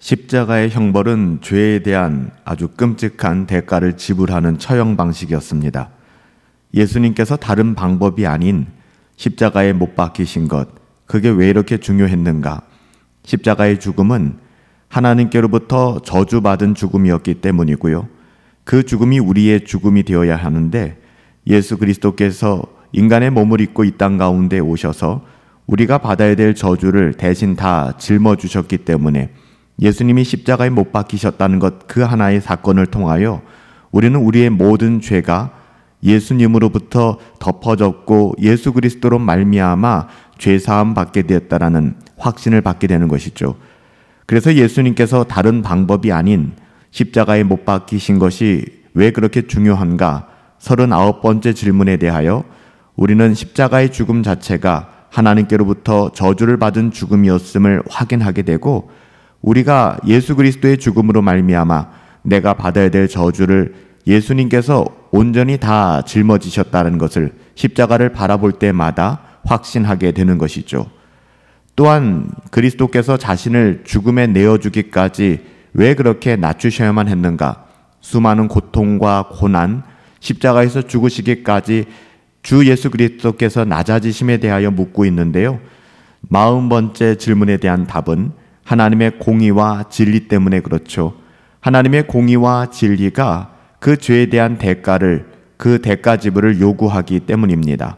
십자가의 형벌은 죄에 대한 아주 끔찍한 대가를 지불하는 처형 방식이었습니다. 예수님께서 다른 방법이 아닌 십자가에 못 박히신 것, 그게 왜 이렇게 중요했는가? 십자가의 죽음은 하나님께로부터 저주받은 죽음이었기 때문이고요. 그 죽음이 우리의 죽음이 되어야 하는데 예수 그리스도께서 인간의 몸을 입고 이 땅 가운데 오셔서 우리가 받아야 될 저주를 대신 다 짊어주셨기 때문에 예수님이 십자가에 못 박히셨다는 것, 그 하나의 사건을 통하여 우리는 우리의 모든 죄가 예수님으로부터 덮어졌고 예수 그리스도로 말미암아 죄사함 받게 되었다라는 확신을 받게 되는 것이죠. 그래서 예수님께서 다른 방법이 아닌 십자가에 못 박히신 것이 왜 그렇게 중요한가? 39번째 질문에 대하여 우리는 십자가의 죽음 자체가 하나님께로부터 저주를 받은 죽음이었음을 확인하게 되고, 우리가 예수 그리스도의 죽음으로 말미암아 내가 받아야 될 저주를 예수님께서 온전히 다 짊어지셨다는 것을 십자가를 바라볼 때마다 확신하게 되는 것이죠. 또한 그리스도께서 자신을 죽음에 내어주기까지 왜 그렇게 낮추셔야만 했는가? 수많은 고통과 고난, 십자가에서 죽으시기까지 주 예수 그리스도께서 낮아지심에 대하여 묻고 있는데요. 40번째 질문에 대한 답은 하나님의 공의와 진리 때문에 그렇죠. 하나님의 공의와 진리가 그 죄에 대한 대가를, 그 대가 지불을 요구하기 때문입니다.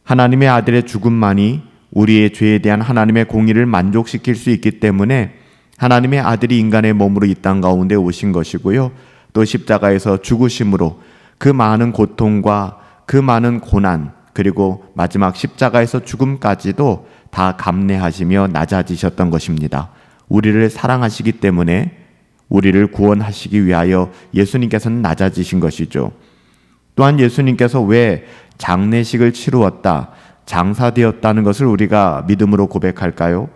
하나님의 아들의 죽음만이 우리의 죄에 대한 하나님의 공의를 만족시킬 수 있기 때문에 하나님의 아들이 인간의 몸으로 이 땅 가운데 오신 것이고요. 또 십자가에서 죽으심으로 그 많은 고통과 그 많은 고난, 그리고 마지막 십자가에서 죽음까지도 다 감내하시며 낮아지셨던 것입니다. 우리를 사랑하시기 때문에 우리를 구원하시기 위하여 예수님께서는 낮아지신 것이죠. 또한 예수님께서 왜 장례식을 치루었다, 장사되었다는 것을 우리가 믿음으로 고백할까요?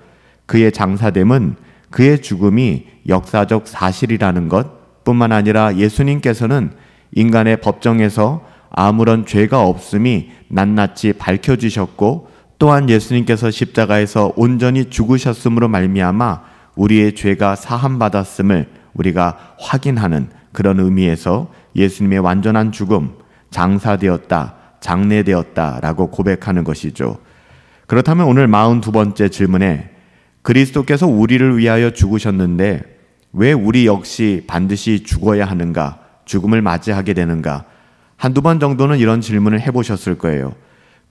그의 장사됨은 그의 죽음이 역사적 사실이라는 것 뿐만 아니라 예수님께서는 인간의 법정에서 아무런 죄가 없음이 낱낱이 밝혀지셨고, 또한 예수님께서 십자가에서 온전히 죽으셨음으로 말미암아 우리의 죄가 사함받았음을 우리가 확인하는 그런 의미에서 예수님의 완전한 죽음, 장사되었다, 장례되었다라고 고백하는 것이죠. 그렇다면 오늘 42번째 질문에 그리스도께서 우리를 위하여 죽으셨는데 왜 우리 역시 반드시 죽어야 하는가? 죽음을 맞이하게 되는가? 한두 번 정도는 이런 질문을 해보셨을 거예요.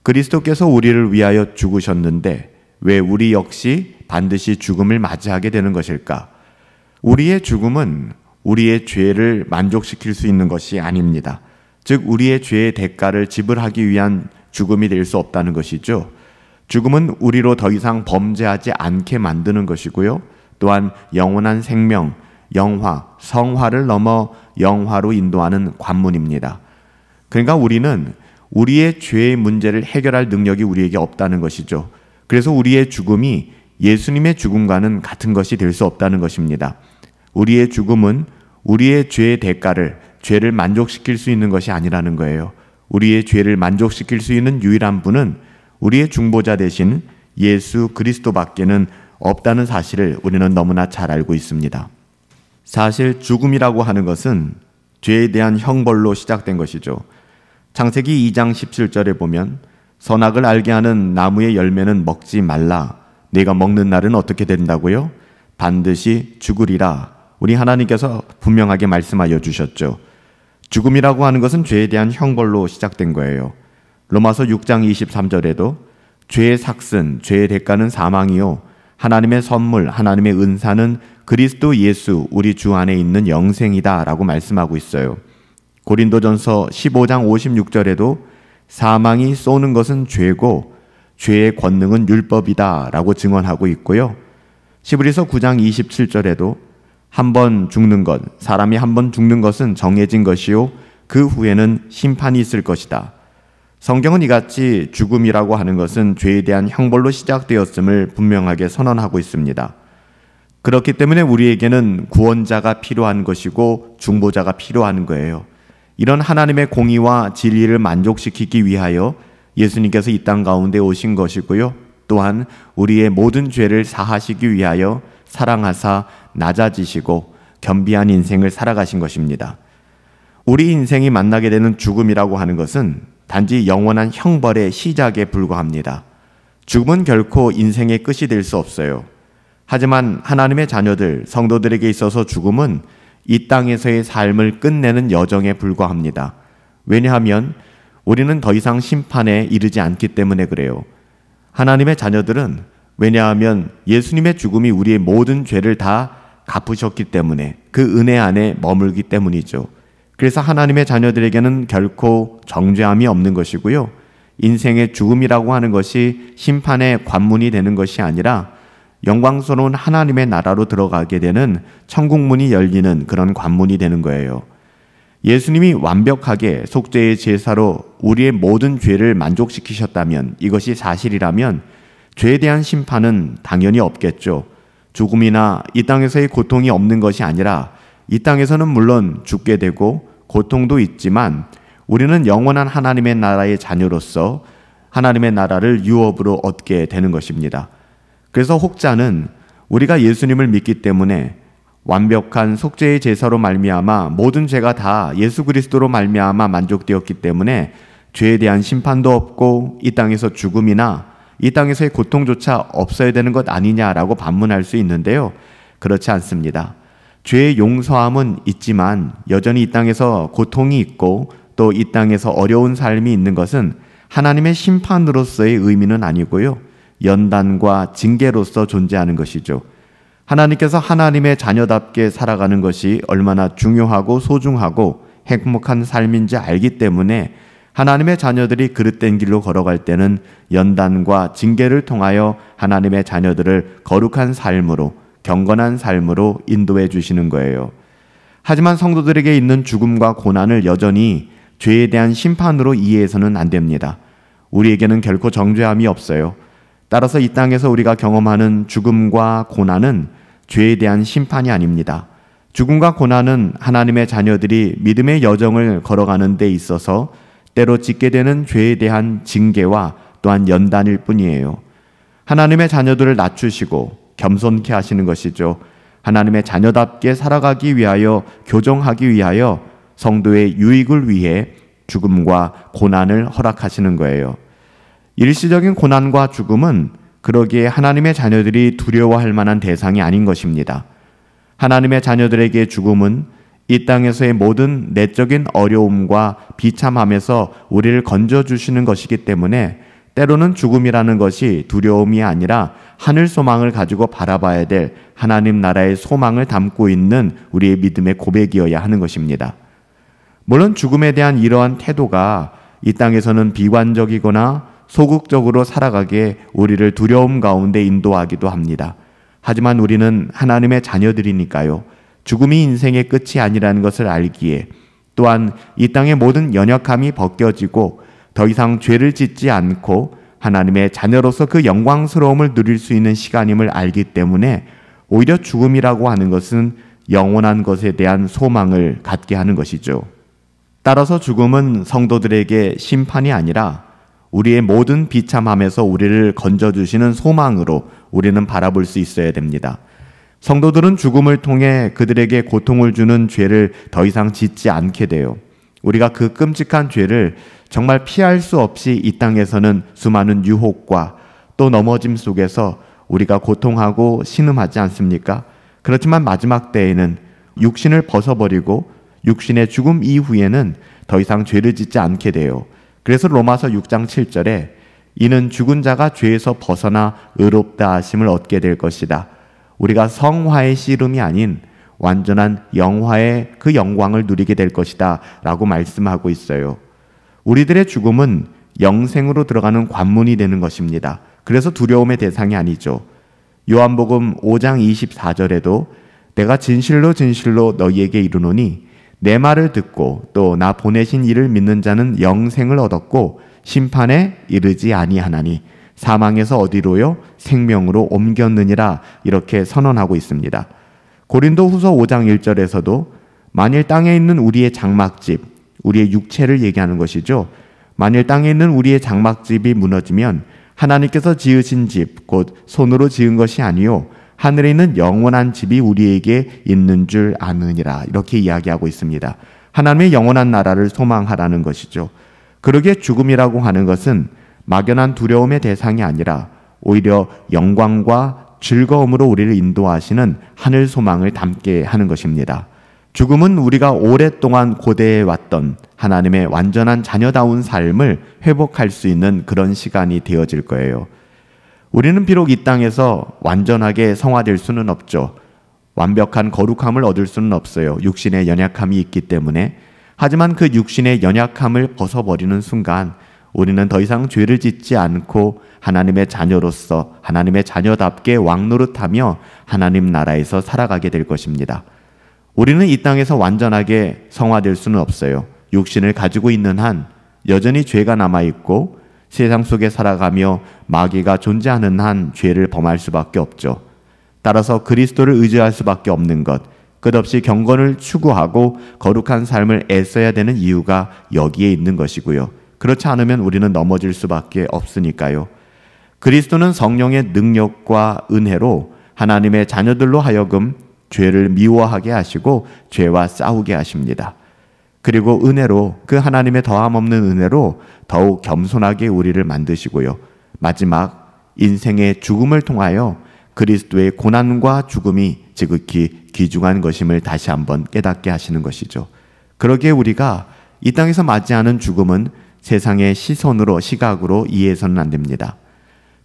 그리스도께서 우리를 위하여 죽으셨는데 왜 우리 역시 반드시 죽음을 맞이하게 되는 것일까? 우리의 죽음은 우리의 죄를 만족시킬 수 있는 것이 아닙니다. 즉 우리의 죄의 대가를 지불하기 위한 죽음이 될 수 없다는 것이죠. 죽음은 우리로 더 이상 범죄하지 않게 만드는 것이고요. 또한 영원한 생명, 영화, 성화를 넘어 영화로 인도하는 관문입니다. 그러니까 우리는 우리의 죄의 문제를 해결할 능력이 우리에게 없다는 것이죠. 그래서 우리의 죽음이 예수님의 죽음과는 같은 것이 될 수 없다는 것입니다. 우리의 죽음은 우리의 죄의 대가를, 죄를 만족시킬 수 있는 것이 아니라는 거예요. 우리의 죄를 만족시킬 수 있는 유일한 분은 우리의 중보자 되신 예수 그리스도밖에는 없다는 사실을 우리는 너무나 잘 알고 있습니다. 사실 죽음이라고 하는 것은 죄에 대한 형벌로 시작된 것이죠. 창세기 2장 17절에 보면 선악을 알게 하는 나무의 열매는 먹지 말라. 네가 먹는 날은 어떻게 된다고요? 반드시 죽으리라. 우리 하나님께서 분명하게 말씀하여 주셨죠. 죽음이라고 하는 것은 죄에 대한 형벌로 시작된 거예요. 로마서 6장 23절에도 죄의 삭슨, 죄의 대가는 사망이요 하나님의 선물, 하나님의 은사는 그리스도 예수 우리 주 안에 있는 영생이다 라고 말씀하고 있어요. 고린도전서 15장 56절에도 사망이 쏘는 것은 죄고 죄의 권능은 율법이다 라고 증언하고 있고요. 시브리서 9장 27절에도 한 번 죽는 것, 사람이 한 번 죽는 것은 정해진 것이요 그 후에는 심판이 있을 것이다. 성경은 이같이 죽음이라고 하는 것은 죄에 대한 형벌로 시작되었음을 분명하게 선언하고 있습니다. 그렇기 때문에 우리에게는 구원자가 필요한 것이고 중보자가 필요한 거예요. 이런 하나님의 공의와 진리를 만족시키기 위하여 예수님께서 이 땅 가운데 오신 것이고요. 또한 우리의 모든 죄를 사하시기 위하여 사랑하사 낮아지시고 겸비한 인생을 살아가신 것입니다. 우리 인생이 만나게 되는 죽음이라고 하는 것은 단지 영원한 형벌의 시작에 불과합니다. 죽음은 결코 인생의 끝이 될 수 없어요. 하지만 하나님의 자녀들, 성도들에게 있어서 죽음은 이 땅에서의 삶을 끝내는 여정에 불과합니다. 왜냐하면 우리는 더 이상 심판에 이르지 않기 때문에 그래요. 하나님의 자녀들은 왜냐하면 예수님의 죽음이 우리의 모든 죄를 다 갚으셨기 때문에 그 은혜 안에 머물기 때문이죠. 그래서 하나님의 자녀들에게는 결코 정죄함이 없는 것이고요. 인생의 죽음이라고 하는 것이 심판의 관문이 되는 것이 아니라 영광스러운 하나님의 나라로 들어가게 되는 천국문이 열리는 그런 관문이 되는 거예요. 예수님이 완벽하게 속죄의 제사로 우리의 모든 죄를 만족시키셨다면, 이것이 사실이라면 죄에 대한 심판은 당연히 없겠죠. 죽음이나 이 땅에서의 고통이 없는 것이 아니라 이 땅에서는 물론 죽게 되고 고통도 있지만 우리는 영원한 하나님의 나라의 자녀로서 하나님의 나라를 유업으로 얻게 되는 것입니다. 그래서 혹자는 우리가 예수님을 믿기 때문에 완벽한 속죄의 제사로 말미암아 모든 죄가 다 예수 그리스도로 말미암아 만족되었기 때문에 죄에 대한 심판도 없고 이 땅에서 죽음이나 이 땅에서의 고통조차 없어야 되는 것 아니냐라고 반문할 수 있는데요. 그렇지 않습니다. 죄의 용서함은 있지만 여전히 이 땅에서 고통이 있고 또 이 땅에서 어려운 삶이 있는 것은 하나님의 심판으로서의 의미는 아니고요. 연단과 징계로서 존재하는 것이죠. 하나님께서 하나님의 자녀답게 살아가는 것이 얼마나 중요하고 소중하고 행복한 삶인지 알기 때문에 하나님의 자녀들이 그릇된 길로 걸어갈 때는 연단과 징계를 통하여 하나님의 자녀들을 거룩한 삶으로, 경건한 삶으로 인도해 주시는 거예요. 하지만 성도들에게 있는 죽음과 고난을 여전히 죄에 대한 심판으로 이해해서는 안 됩니다. 우리에게는 결코 정죄함이 없어요. 따라서 이 땅에서 우리가 경험하는 죽음과 고난은 죄에 대한 심판이 아닙니다. 죽음과 고난은 하나님의 자녀들이 믿음의 여정을 걸어가는 데 있어서 때로 짓게 되는 죄에 대한 징계와 또한 연단일 뿐이에요. 하나님의 자녀들을 낮추시고 겸손케 하시는 것이죠. 하나님의 자녀답게 살아가기 위하여, 교정하기 위하여 성도의 유익을 위해 죽음과 고난을 허락하시는 거예요. 일시적인 고난과 죽음은 그러기에 하나님의 자녀들이 두려워할 만한 대상이 아닌 것입니다. 하나님의 자녀들에게 죽음은 이 땅에서의 모든 내적인 어려움과 비참함에서 우리를 건져주시는 것이기 때문에 때로는 죽음이라는 것이 두려움이 아니라 하늘 소망을 가지고 바라봐야 될 하나님 나라의 소망을 담고 있는 우리의 믿음의 고백이어야 하는 것입니다. 물론 죽음에 대한 이러한 태도가 이 땅에서는 비관적이거나 소극적으로 살아가게 우리를 두려움 가운데 인도하기도 합니다. 하지만 우리는 하나님의 자녀들이니까요. 죽음이 인생의 끝이 아니라는 것을 알기에, 또한 이 땅의 모든 연약함이 벗겨지고 더 이상 죄를 짓지 않고 하나님의 자녀로서 그 영광스러움을 누릴 수 있는 시간임을 알기 때문에 오히려 죽음이라고 하는 것은 영원한 것에 대한 소망을 갖게 하는 것이죠. 따라서 죽음은 성도들에게 심판이 아니라 우리의 모든 비참함에서 우리를 건져주시는 소망으로 우리는 바라볼 수 있어야 됩니다. 성도들은 죽음을 통해 그들에게 고통을 주는 죄를 더 이상 짓지 않게 돼요. 우리가 그 끔찍한 죄를 정말 피할 수 없이 이 땅에서는 수많은 유혹과 또 넘어짐 속에서 우리가 고통하고 신음하지 않습니까? 그렇지만 마지막 때에는 육신을 벗어버리고 육신의 죽음 이후에는 더 이상 죄를 짓지 않게 돼요. 그래서 로마서 6장 7절에 이는 죽은 자가 죄에서 벗어나 의롭다 하심을 얻게 될 것이다. 우리가 성화의 씨름이 아닌 완전한 영화의 그 영광을 누리게 될 것이다 라고 말씀하고 있어요. 우리들의 죽음은 영생으로 들어가는 관문이 되는 것입니다. 그래서 두려움의 대상이 아니죠. 요한복음 5장 24절에도 내가 진실로 진실로 너희에게 이르노니 내 말을 듣고 또 나 보내신 이를 믿는 자는 영생을 얻었고 심판에 이르지 아니하나니 사망에서 어디로요? 생명으로 옮겼느니라 이렇게 선언하고 있습니다. 고린도후서 5장 1절에서도 만일 땅에 있는 우리의 장막집, 우리의 육체를 얘기하는 것이죠. 만일 땅에 있는 우리의 장막집이 무너지면 하나님께서 지으신 집, 곧 손으로 지은 것이 아니요 하늘에 있는 영원한 집이 우리에게 있는 줄 아느니라. 이렇게 이야기하고 있습니다. 하나님의 영원한 나라를 소망하라는 것이죠. 그러기에 죽음이라고 하는 것은 막연한 두려움의 대상이 아니라 오히려 영광과 즐거움으로 우리를 인도하시는 하늘 소망을 담게 하는 것입니다. 죽음은 우리가 오랫동안 고대해 왔던 하나님의 완전한 자녀다운 삶을 회복할 수 있는 그런 시간이 되어질 거예요. 우리는 비록 이 땅에서 완전하게 성화될 수는 없죠. 완벽한 거룩함을 얻을 수는 없어요. 육신의 연약함이 있기 때문에. 하지만 그 육신의 연약함을 벗어버리는 순간 우리는 더 이상 죄를 짓지 않고 하나님의 자녀로서 하나님의 자녀답게 왕노릇하며 하나님 나라에서 살아가게 될 것입니다. 우리는 이 땅에서 완전하게 성화될 수는 없어요. 육신을 가지고 있는 한 여전히 죄가 남아있고 세상 속에 살아가며 마귀가 존재하는 한 죄를 범할 수밖에 없죠. 따라서 그리스도를 의지할 수밖에 없는 것, 끝없이 경건을 추구하고 거룩한 삶을 애써야 되는 이유가 여기에 있는 것이고요. 그렇지 않으면 우리는 넘어질 수밖에 없으니까요. 그리스도는 성령의 능력과 은혜로 하나님의 자녀들로 하여금 죄를 미워하게 하시고 죄와 싸우게 하십니다. 그리고 은혜로, 그 하나님의 더함없는 은혜로 더욱 겸손하게 우리를 만드시고요. 마지막 인생의 죽음을 통하여 그리스도의 고난과 죽음이 지극히 귀중한 것임을 다시 한번 깨닫게 하시는 것이죠. 그러기에 우리가 이 땅에서 맞이하는 죽음은 세상의 시선으로, 시각으로 이해해서는 안 됩니다.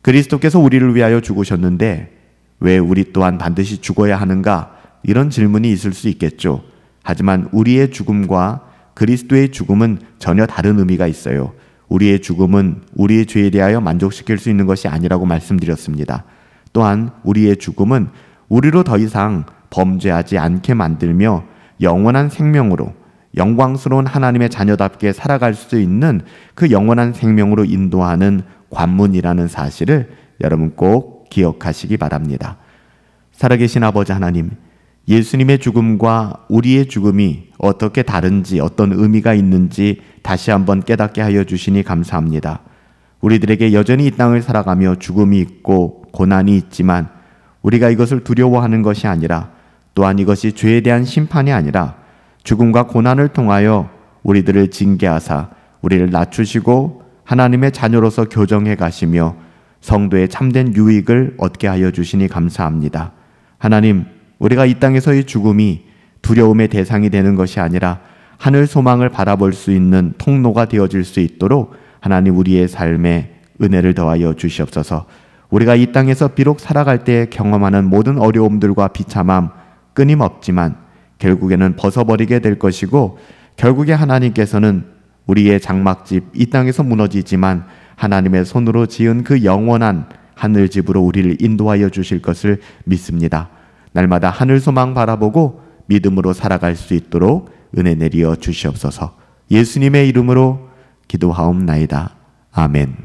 그리스도께서 우리를 위하여 죽으셨는데 왜 우리 또한 반드시 죽어야 하는가? 이런 질문이 있을 수 있겠죠. 하지만 우리의 죽음과 그리스도의 죽음은 전혀 다른 의미가 있어요. 우리의 죽음은 우리의 죄에 대하여 만족시킬 수 있는 것이 아니라고 말씀드렸습니다. 또한 우리의 죽음은 우리로 더 이상 범죄하지 않게 만들며 영원한 생명으로, 영광스러운 하나님의 자녀답게 살아갈 수 있는 그 영원한 생명으로 인도하는 관문이라는 사실을 여러분 꼭 기억하시기 바랍니다. 살아계신 아버지 하나님, 예수님의 죽음과 우리의 죽음이 어떻게 다른지, 어떤 의미가 있는지 다시 한번 깨닫게 하여 주시니 감사합니다. 우리들에게 여전히 이 땅을 살아가며 죽음이 있고 고난이 있지만 우리가 이것을 두려워하는 것이 아니라, 또한 이것이 죄에 대한 심판이 아니라 죽음과 고난을 통하여 우리들을 징계하사 우리를 낮추시고 하나님의 자녀로서 교정해 가시며 성도의 참된 유익을 얻게 하여 주시니 감사합니다. 하나님, 우리가 이 땅에서의 죽음이 두려움의 대상이 되는 것이 아니라 하늘 소망을 바라볼 수 있는 통로가 되어질 수 있도록 하나님 우리의 삶에 은혜를 더하여 주시옵소서. 우리가 이 땅에서 비록 살아갈 때 경험하는 모든 어려움들과 비참함 끊임없지만 결국에는 벗어버리게 될 것이고, 결국에 하나님께서는 우리의 장막집 이 땅에서 무너지지만 하나님의 손으로 지은 그 영원한 하늘집으로 우리를 인도하여 주실 것을 믿습니다. 날마다 하늘 소망 바라보고 믿음으로 살아갈 수 있도록 은혜 내리어 주시옵소서. 예수님의 이름으로 기도하옵나이다. 아멘.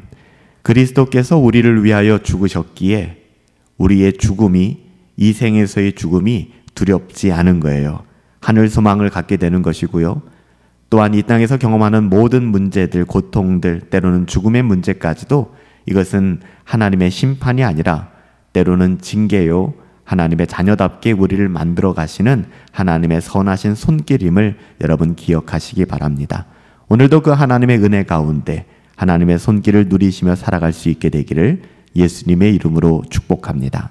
그리스도께서 우리를 위하여 죽으셨기에 우리의 죽음이, 이 생에서의 죽음이 두렵지 않은 거예요. 하늘 소망을 갖게 되는 것이고요. 또한 이 땅에서 경험하는 모든 문제들, 고통들, 때로는 죽음의 문제까지도 이것은 하나님의 심판이 아니라 때로는 징계요, 하나님의 자녀답게 우리를 만들어 가시는 하나님의 선하신 손길임을 여러분 기억하시기 바랍니다. 오늘도 그 하나님의 은혜 가운데 하나님의 손길을 누리시며 살아갈 수 있게 되기를 예수님의 이름으로 축복합니다.